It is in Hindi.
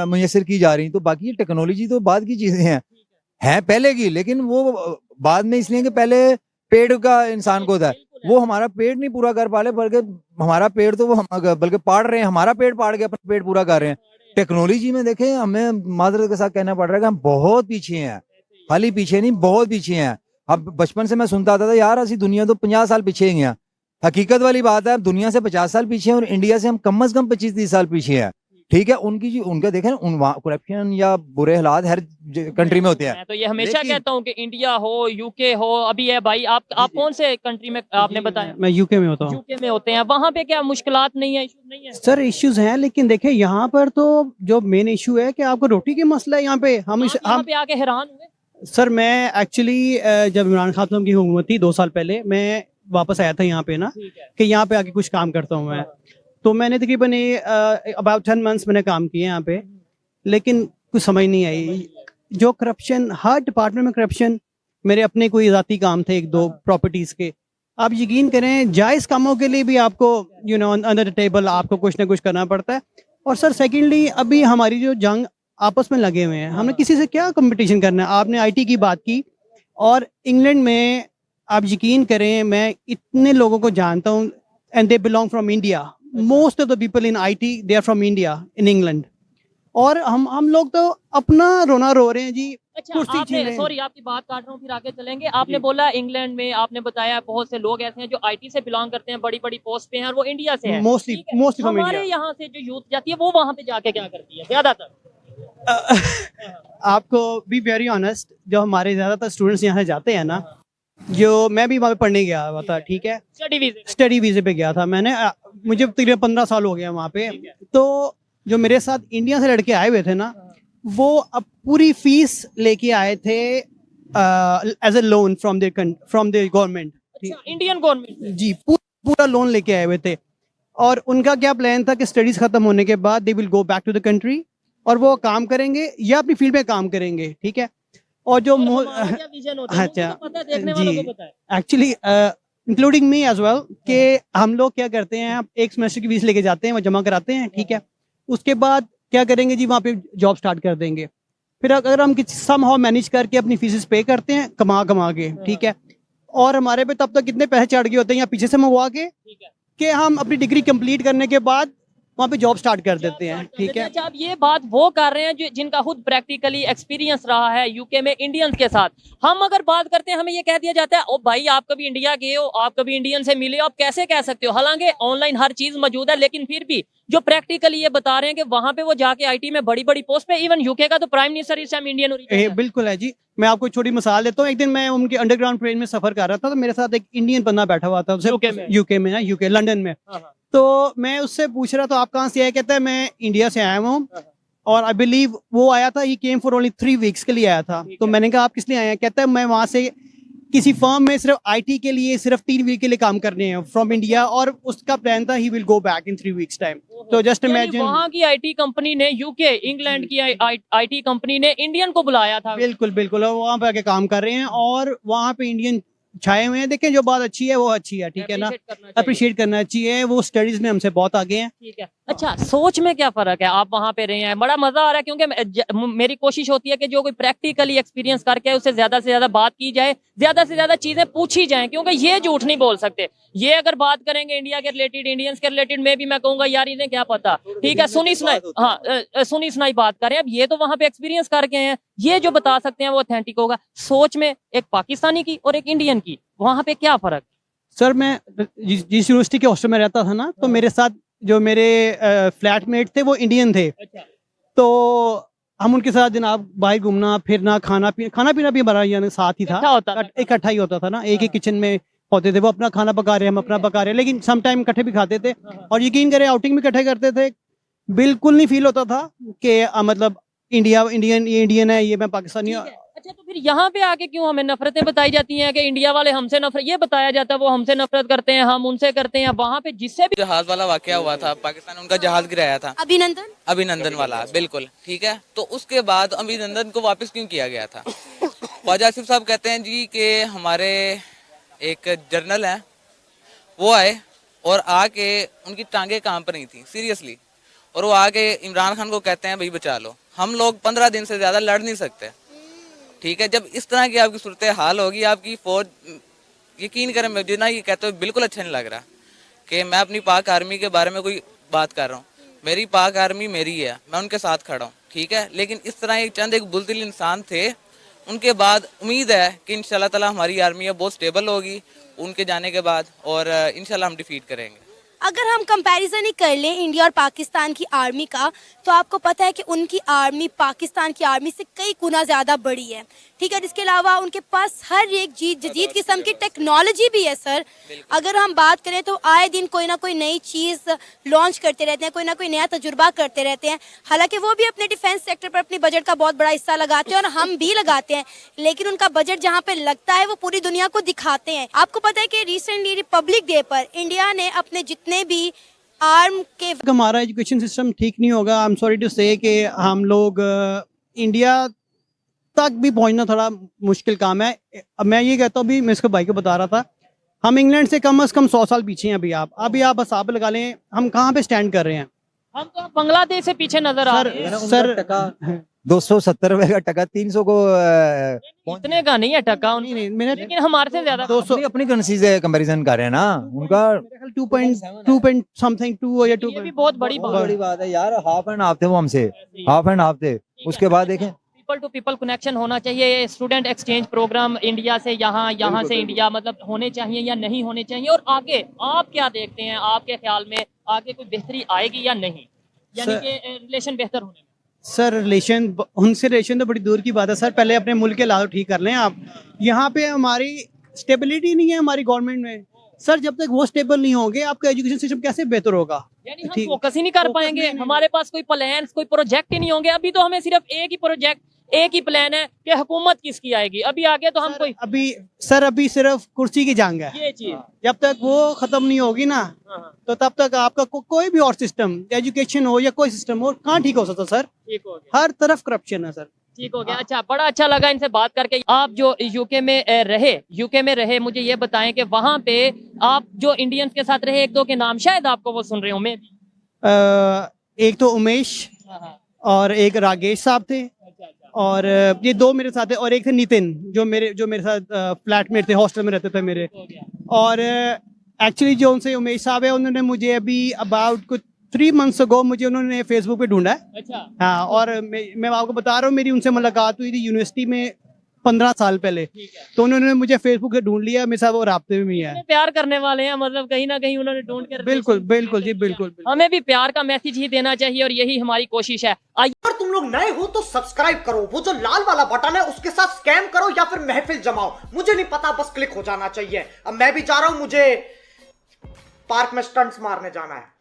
मुयसर की जा रही। तो बाकी ये टेक्नोलॉजी तो बाद की चीजें हैं पहले की, लेकिन वो बाद में इसलिए कि पहले पेड़ का इंसान को होता है, वो हमारा पेड़ नहीं पूरा कर पा रहे, बल्कि हमारा पेड़ तो वो हम बल्कि पाड़ रहे हैं, हमारा पेड़ पाड़ के अपना पेड़ पूरा कर रहे हैं। टेक्नोलॉजी में देखें, हमें माजरत के साथ कहना पड़ रहा है कि हम बहुत पीछे हैं, खाली पीछे नहीं, बहुत पीछे हैं। अब बचपन से मैं सुनता आता था यार असि दुनिया तो 50 साल पीछे ही हैं। हकीकत वाली बात है, दुनिया से 50 साल पीछे हैं और इंडिया से हम कम से कम 25-30 साल पीछे हैं। ठीक है, उनकी जी उनका देखें करप्शन या बुरे हालात हर कंट्री में होते हैं। मैं तो ये हमेशा कहता हूँ कि इंडिया हो यूके हो, अभी है भाई आप कौन से कंट्री में आपने बताया? मैं यूके में होता हूँ। यूके में होते हैं, वहाँ पे क्या मुश्किलात नहीं है, इशू नहीं है? सर इश्यूज हैं, लेकिन देखिए यहाँ पर तो जो मेन इशू है कि आपको रोटी की मसला है यहाँ पे। हम यहाँ पे आके हैरान हुए। सर मैं एक्चुअली जब इमरान खान साहब की हुकूमत थी 2 साल पहले, मैं वापस आया था यहाँ पे ना, कि यहाँ पे आके कुछ काम करता हूँ मैं। तो मैंने तकरीबन अबाउट 10 मंथ्स मैंने काम किए यहाँ पे, लेकिन कुछ समझ नहीं आई। जो करप्शन, हर डिपार्टमेंट में करप्शन। मेरे अपने कोई ज़ाती काम थे 1-2 प्रॉपर्टीज़ के। आप यकीन करें जायज़ कामों के लिए भी आपको अंडर द टेबल आपको कुछ ना कुछ करना पड़ता है। और सर सेकेंडली अभी हमारी जो जंग आपस में लगे हुए हैं, हमने किसी से क्या कंपटीशन करना है। आपने आईटी की बात की, और इंग्लैंड में आप यकीन करें मैं इतने लोगों को जानता हूँ, and they belong from India. Most of the people in IT they are from India in England. और हम लोग तो अपना रोना रो रहे हैं जी। अच्छा, आपने, सॉरी आपकी बात काट रहा हूँ, फिर आगे चलेंगे। आपने बोला इंग्लैंड में, आपने बताया बहुत से लोग ऐसे हैं जो आईटी से बिलोंग करते हैं, बड़ी बड़ी पोस्ट पे हैं और वो इंडिया से हैं। मोस्टली हमारे यहाँ से जो यूथ जाती है वो वहाँ पे जाके क्या करती है ज्यादातर? आपको बी वेरी ऑनेस्ट, जो हमारे ज्यादातर स्टूडेंट्स यहाँ जाते हैं ना, जो मैं भी वहाँ पे पढ़ने गया हुआ था, ठीक है, स्टडी वीजे पे गया था मैंने। मुझे तकरीबन 15 साल हो गया वहाँ पे। तो जो मेरे साथ इंडिया से लड़के आए हुए थे ना, वो अब पूरी फीस लेके आए थे as a loan from the government. Indian government जी, पूरा लोन लेके आए हुए थे। और उनका क्या प्लान था कि स्टडीज खत्म होने के बाद they will go back to the country, और वो काम करेंगे या अपनी फील्ड में काम करेंगे, ठीक है। और जो अच्छा जी, actually including me as well, कि हम लोग क्या करते हैं, एक सेमेस्टर की फीस लेके जाते हैं, वो जमा कराते हैं, ठीक है। उसके बाद क्या करेंगे जी, वहाँ पे जॉब स्टार्ट कर देंगे। फिर अगर हम किसी समहाउ मैनेज करके अपनी फीसेस पे करते हैं कमा के, ठीक है। और हमारे पे तब तक कितने पैसे चढ़ गए होते हैं या पीछे से मंगवा के, कि हम अपनी डिग्री कंप्लीट करने के बाद वहाँ पे जॉब स्टार्ट कर देते हैं, ठीक है। अच्छा, आप ये बात वो कर रहे हैं जो जिनका खुद प्रैक्टिकली एक्सपीरियंस रहा है यूके में इंडियंस के साथ। हम अगर बात करते हैं, हमें ये कह दिया जाता है, ओ भाई आप कभी इंडिया गए हो, आप कभी इंडियन से मिले हो, आप कैसे कह सकते हो? हालांकि ऑनलाइन हर चीज मौजूद है, लेकिन फिर भी जो प्रैक्टिकली ये बता रहे हैं कि वहां पे वो जाके आईटी में बड़ी बड़ी पोस्ट पे, इवन यूके का तो प्राइम मिनिस्टर इस टाइम इंडियन है। बिल्कुल है जी। मैं आपको छोटी मिसाल देता हूँ। एक दिन मैं उनके अंडरग्राउंड ट्रेन में सफर कर रहा था, तो मेरे साथ एक इंडियन बंदा बैठा हुआ था, यूके में ना, यूके लंदन में। तो मैं उससे पूछ रहा था आप कहाँ से आए, कहता है मैं इंडिया से आया हूँ। और आई बिलीव वो आया था, ही केम फॉर ओनली 3 वीक्स के लिए आया था। तो मैंने कहा आप किस लिए आए हैं, कहता है मैं वहां से किसी फर्म में सिर्फ आईटी के लिए सिर्फ 3 वीक के लिए काम करने हैं फ्रॉम इंडिया, और उसका प्लान था he will go back in 3 weeks time. तो जस्ट इमेजिन, वहाँ की आईटी कंपनी ने, यूके इंग्लैंड की आईटी कंपनी ने इंडियन को बुलाया था। बिल्कुल बिल्कुल, वहाँ पे आके काम कर रहे हैं और वहाँ पे इंडियन छाए हुए हैं। देखें जो बात अच्छी है वो अच्छी है, ठीक है ना, अप्रिशिएट करना चाहिए। वो स्टडीज में हमसे बहुत आगे हैं, ठीक है। अच्छा, सोच में क्या फर्क है? आप वहाँ पे रहे हैं, बड़ा मजा आ रहा है, क्योंकि मेरी कोशिश होती है कि जो कोई प्रैक्टिकली एक्सपीरियंस करके उससे ज्यादा से ज्यादा बात की जाए, ज्यादा से ज्यादा चीजें पूछी जाए, क्योंकि ये झूठ नहीं बोल सकते। ये अगर बात करेंगे इंडिया के रिलेटेड, इंडियंस के रिलेटेड, में भी मैं कहूंगा यार इन्हें क्या पता, ठीक है, सुनी सुनाई बात करें। अब ये तो वहाँ पे एक्सपीरियंस करके हैं, ये जो बता सकते हैं वो ऑथेंटिक होगा। सोच में एक पाकिस्तानी की और एक इंडियन की, वहाँ पे क्या फर्क? सर मैं जिस यूनिवर्सिटी के हॉस्टल में रहता था ना, तो मेरे साथ जो मेरे फ्लैटमेट थे वो इंडियन थे। तो हम उनके साथ जनाब बाहर घूमना फिरना, खाना पीना भी हमारा यानी साथ ही था, इकट्ठा ही होता था ना, एक ही किचन में होते थे। वो अपना खाना पका रहे, हम अपना पका रहे, लेकिन सम टाइम इकट्ठे भी खाते थे। और यकीन करें आउटिंग भी इकट्ठे करते थे। बिल्कुल नहीं फील होता था कि मतलब इंडियन है, ये मैं पाकिस्तानी। अच्छा, तो फिर यहाँ पे आके क्यों हमें नफरतें बताई जाती हैं कि इंडिया वाले हमसे नफरत, ये बताया जाता है वो हमसे नफरत करते हैं, हम उनसे करते हैं। वहाँ पे जिससे भी जहाज वाला वाकया हुआ था, पाकिस्तान उनका जहाज गिराया था, अभिनंदन वाला, बिल्कुल ठीक है। तो उसके बाद अभिनंदन को वापस क्यों किया गया था? ख्वाजा आसिफ साहब कहते हैं जी कि हमारे एक जर्नल है, वो आए और आके उनकी टांगे कांप रही थी सीरियसली, और वो आके इमरान खान को कहते हैं भाई बचा लो। हम लोग 15 दिन से ज्यादा लड़ नहीं सकते, ठीक है। जब इस तरह की आपकी सूरत हाल होगी, आपकी फौज, यकीन करें मुझे ना ये कहते हुए बिल्कुल अच्छा नहीं लग रहा कि मैं अपनी पाक आर्मी के बारे में कोई बात कर रहा हूँ। मेरी पाक आर्मी मेरी है, मैं उनके साथ खड़ा हूँ, ठीक है। लेकिन इस तरह एक बुज़दिल इंसान थे, उनके बाद उम्मीद है कि इंशाल्लाह ताला हमारी आर्मी है बहुत स्टेबल होगी उनके जाने के बाद, और इंशाल्लाह हम डिफीट करेंगे। अगर हम कंपैरिजन ही कर लें इंडिया और पाकिस्तान की आर्मी का, तो आपको पता है कि उनकी आर्मी पाकिस्तान की आर्मी से कई गुना ज़्यादा बड़ी है, ठीक है। इसके अलावा उनके पास हर एक जदीद किस्म की टेक्नोलॉजी भी है सर। अगर हम बात करें तो आए दिन कोई ना कोई नई चीज़ लॉन्च करते रहते हैं, कोई ना कोई नया तजुर्बा करते रहते हैं। हालांकि वो भी अपने डिफेंस सेक्टर पर अपने बजट का बहुत बड़ा हिस्सा लगाते हैं और हम भी लगाते हैं, लेकिन उनका बजट जहाँ पे लगता है वो पूरी दुनिया को दिखाते हैं। आपको पता है कि रिसेंटली रिपब्लिक डे पर इंडिया ने अपने जितने भी आर्म के, हमारा एजुकेशन सिस्टम ठीक नहीं होगा, आई एम सॉरी टू से कि हम लोग इंडिया तक भी पहुंचना थोड़ा मुश्किल काम है। अब मैं ये कहता हूँ, भी मैं इसको भाई को बता रहा था, हम इंग्लैंड से कम 100 साल पीछे हैं। अभी आप हिसाब लगा लें हम कहाँ पे स्टैंड कर रहे हैं। हम तो बांग्लादेश से पीछे नजर आ रहे हैं सर 270 रुपए का टका 300 को इतने का नहीं है टका नहीं, मैंने लेकिन हमारे से ज्यादा 200 अपनी करेंसी से कंपैरिजन कर रहे हैं ना, उनका 2 समथिंग 2 या 2 ये भी बहुत बड़ी बहुत बात बड़ी बात है यार। हाफ एंड हाफ थे वो हमसे, हाफ एंड हाफ थे। उसके बाद देखें पीपल टू पीपल कनेक्शन होना चाहिए। स्टूडेंट एक्सचेंज प्रोग्राम इंडिया से यहाँ, यहाँ से इंडिया, मतलब होने चाहिए या नहीं होने चाहिए। और आगे आप क्या देखते हैं, आपके ख्याल में आगे कोई बेहतरी आएगी या नहीं, यानी कि रिलेशन बेहतर होने में? सर रिलेशन, उनसे रिलेशन तो बड़ी दूर की बात है सर। पहले अपने मुल्क के हालात ठीक कर लें आप। यहाँ पे हमारी स्टेबिलिटी नहीं है हमारी गवर्नमेंट में सर। जब तक वो स्टेबल नहीं होंगे आपका एजुकेशन सिस्टम कैसे बेहतर होगा? यानी हम फोकस ही नहीं कर पाएंगे, हमारे पास कोई प्लान, कोई प्रोजेक्ट ही नहीं होंगे। अभी तो हमें सिर्फ एक ही प्रोजेक्ट, एक ही प्लान है कि हुकूमत किसकी आएगी। अभी आगे तो हम कोई अभी सिर्फ कुर्सी की जंग है। ये चीज जब तक वो खत्म नहीं होगी ना, तो तब तक आपका कोई भी और सिस्टम, एजुकेशन हो या कोई सिस्टम हो, कहाँ ठीक हो सकता सर? ठीक हो गया, हर तरफ करप्शन है सर। ठीक हो गया। अच्छा, बड़ा अच्छा लगा इनसे बात करके। आप जो यूके में रहे, मुझे ये बताएं कि वहाँ पे आप जो इंडियंस के साथ रहे, एक दो के नाम शायद आपको वो सुन रहे हूँ मैं। एक तो उमेश और एक राकेश साहब थे, और ये दो मेरे साथ है, और एक थे नितिन जो मेरे साथ फ्लैटमेट थे, हॉस्टल में रहते थे मेरे। और एक्चुअली जो उनसे उमेश साहब है, उन्होंने मुझे अभी अबाउट कुछ 3 मंथ्स अगो मुझे उन्होंने फेसबुक पे ढूंढा है। अच्छा। हाँ, और मैं आपको बता रहा हूँ, मेरी उनसे मुलाकात हुई थी यूनिवर्सिटी में 15 साल पहले। तो उन्होंने मुझे फेसबुक से ढूंढ लिया, मेरे साथ वो राब्ते में भी है। प्यार करने वाले हैं, मतलब कहीं ना कहीं उन्होंने ढूंढ कर। बिल्कुल बिल्कुल जी, बिल्कुल। हमें भी प्यार का मैसेज ही देना चाहिए और यही हमारी कोशिश है। अगर तुम लोग नए हो तो सब्सक्राइब करो, वो जो लाल वाला बटन है उसके साथ स्कैम करो या फिर महफिल जमाओ, मुझे नहीं पता, बस क्लिक हो जाना चाहिए। अब मैं भी जा रहा हूं, मुझे पार्क में स्टंट्स मारने जाना है।